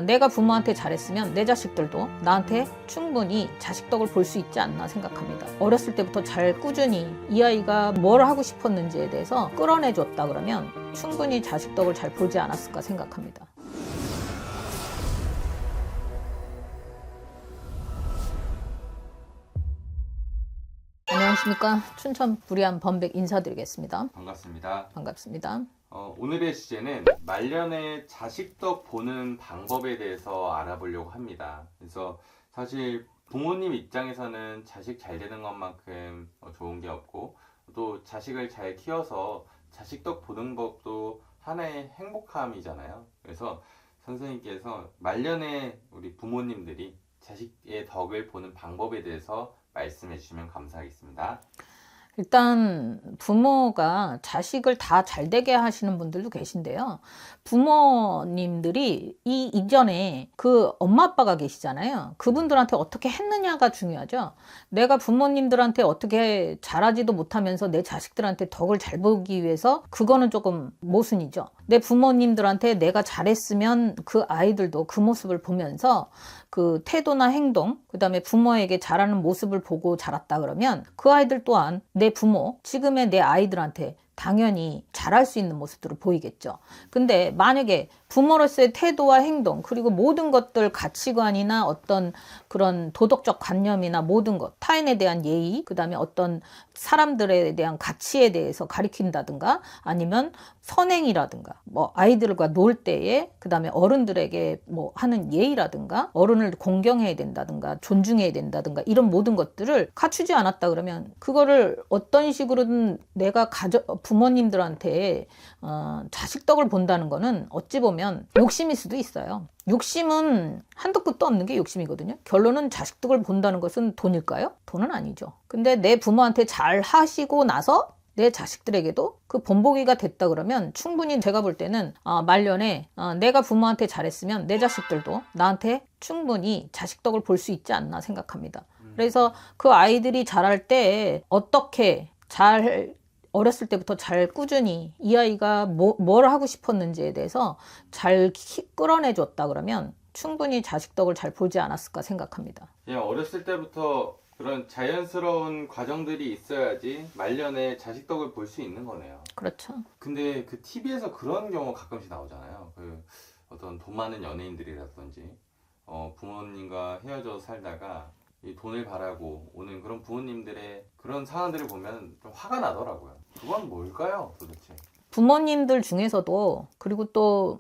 내가 부모한테 잘했으면 내 자식들도 나한테 충분히 자식 덕을 볼 수 있지 않나 생각합니다. 어렸을 때부터 잘 꾸준히 이 아이가 뭘 하고 싶었는지에 대해서 끌어내줬다 그러면 충분히 자식 덕을 잘 보지 않았을까 생각합니다. 안녕하십니까. 춘천 불의한 범백 인사드리겠습니다. 반갑습니다. 반갑습니다. 오늘의 주제는 말년에 자식덕 보는 방법에 대해서 알아보려고 합니다. 그래서 사실 부모님 입장에서는 자식 잘 되는 것만큼 좋은 게 없고, 또 자식을 잘 키워서 자식덕 보는 법도 하나의 행복함이잖아요. 그래서 선생님께서 말년에 우리 부모님들이 자식의 덕을 보는 방법에 대해서 말씀해 주시면 감사하겠습니다. 일단 부모가 자식을 다 잘되게 하시는 분들도 계신데요. 부모님들이 이 이전에 그 엄마 아빠가 계시잖아요. 그분들한테 어떻게 했느냐가 중요하죠. 내가 부모님들한테 어떻게 잘하지도 못하면서 내 자식들한테 덕을 잘 보기 위해서 그거는 조금 모순이죠. 내 부모님들한테 내가 잘했으면 그 아이들도 그 모습을 보면서 그 태도나 행동, 그 다음에 부모에게 잘하는 모습을 보고 자랐다 그러면 그 아이들 또한 내 부모, 지금의 내 아이들한테 당연히 잘할 수 있는 모습들을 보이겠죠. 근데 만약에 부모로서의 태도와 행동, 그리고 모든 것들 가치관이나 어떤 그런 도덕적 관념이나 모든 것, 타인에 대한 예의, 그 다음에 어떤 사람들에 대한 가치에 대해서 가리킨다든가 아니면 선행이라든가 뭐 아이들과 놀 때에 그 다음에 어른들에게 뭐 하는 예의라든가 어른을 공경해야 된다든가 존중해야 된다든가 이런 모든 것들을 갖추지 않았다 그러면 그거를 어떤 식으로든 내가 부모님들한테 자식덕을 본다는 거는 어찌 보면 욕심일 수도 있어요. 욕심은 한도 끝도 없는 게 욕심이거든요. 결론은 자식덕을 본다는 것은 돈일까요? 돈은 아니죠. 근데 내 부모한테 잘 하시고 나서 내 자식들에게도 그 본보기가 됐다 그러면 충분히 제가 볼 때는 말년에 내가 부모한테 잘했으면 내 자식들도 나한테 충분히 자식덕을 볼 수 있지 않나 생각합니다. 그래서 그 아이들이 자랄 때 어떻게 잘 어렸을 때부터 잘 꾸준히 이 아이가 뭘 하고 싶었는지에 대해서 잘 끌어내줬다 그러면 충분히 자식덕을 잘 보지 않았을까 생각합니다. 그냥 어렸을 때부터 그런 자연스러운 과정들이 있어야지 말년에 자식덕을 볼 수 있는 거네요. 그렇죠. 근데 그 TV에서 그런 경우 가끔씩 나오잖아요. 그 어떤 돈 많은 연예인들이라든지 부모님과 헤어져 살다가 이 돈을 바라고 오는 그런 부모님들의 그런 상황들을 보면 좀 화가 나더라고요. 그건 뭘까요, 도대체? 부모님들 중에서도 그리고 또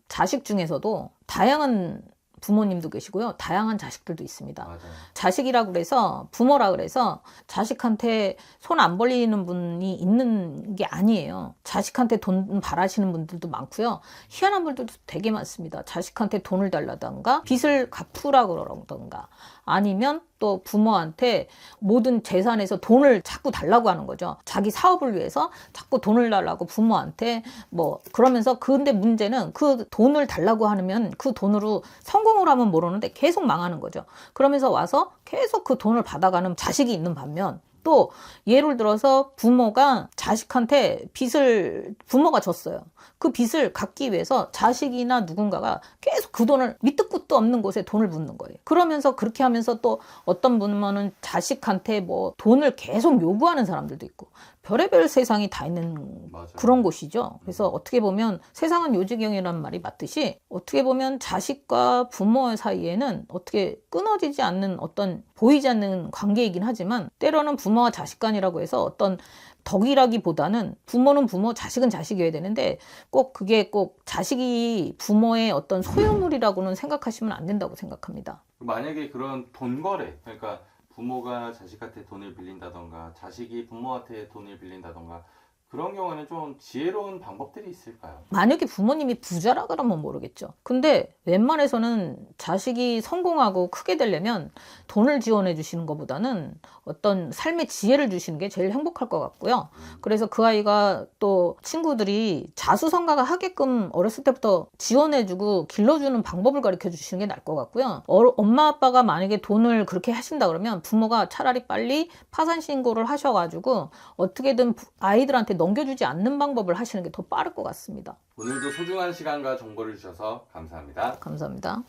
자식 중에서도 다양한 부모님도 계시고요. 다양한 자식들도 있습니다. 맞아요. 자식이라 그래서 부모라 그래서 자식한테 손 안 벌리는 분이 있는 게 아니에요. 자식한테 돈 바라시는 분들도 많고요. 희한한 분들도 되게 많습니다. 자식한테 돈을 달라던가 빚을 갚으라 그러던가 아니면 또 부모한테 모든 재산에서 돈을 자꾸 달라고 하는 거죠. 자기 사업을 위해서 자꾸 돈을 달라고 부모한테 뭐 그러면서 근데 문제는 그 돈을 달라고 하면 그 돈으로 성공을 하면 모르는데 계속 망하는 거죠. 그러면서 와서 계속 그 돈을 받아가는 자식이 있는 반면 또 예를 들어서 부모가 자식한테 빚을 부모가 졌어요. 그 빚을 갚기 위해서 자식이나 누군가가 계속 그 돈을 밑도 끝도 없는 곳에 돈을 붓는 거예요. 그러면서 그렇게 하면서 또 어떤 부모는 자식한테 뭐 돈을 계속 요구하는 사람들도 있고 별의별 세상이 다 있는 맞아요. 그런 곳이죠. 그래서 어떻게 보면 세상은 요지경이라는 말이 맞듯이 어떻게 보면 자식과 부모 사이에는 어떻게 끊어지지 않는 어떤 보이지 않는 관계이긴 하지만 때로는 부모와 자식 간이라고 해서 어떤 덕이라기보다는 부모는 부모, 자식은 자식이어야 되는데 꼭 그게 꼭 자식이 부모의 어떤 소유물이라고는 생각하시면 안 된다고 생각합니다. 만약에 그런 돈 거래, 그러니까 부모가 자식한테 돈을 빌린다던가 자식이 부모한테 돈을 빌린다던가 그런 경우에는 좀 지혜로운 방법들이 있을까요? 만약에 부모님이 부자라 그러면 모르겠죠. 근데 웬만해서는 자식이 성공하고 크게 되려면 돈을 지원해 주시는 것보다는 어떤 삶의 지혜를 주시는 게 제일 행복할 것 같고요. 그래서 그 아이가 또 친구들이 자수성가가 하게끔 어렸을 때부터 지원해주고 길러주는 방법을 가르쳐 주시는 게 나을 것 같고요. 엄마 아빠가 만약에 돈을 그렇게 하신다 그러면 부모가 차라리 빨리 파산 신고를 하셔가지고 어떻게든 아이들한테 넘겨주지 않는 방법을 하시는 게 더 빠를 것 같습니다. 오늘도 소중한 시간과 정보를 주셔서 감사합니다. 감사합니다.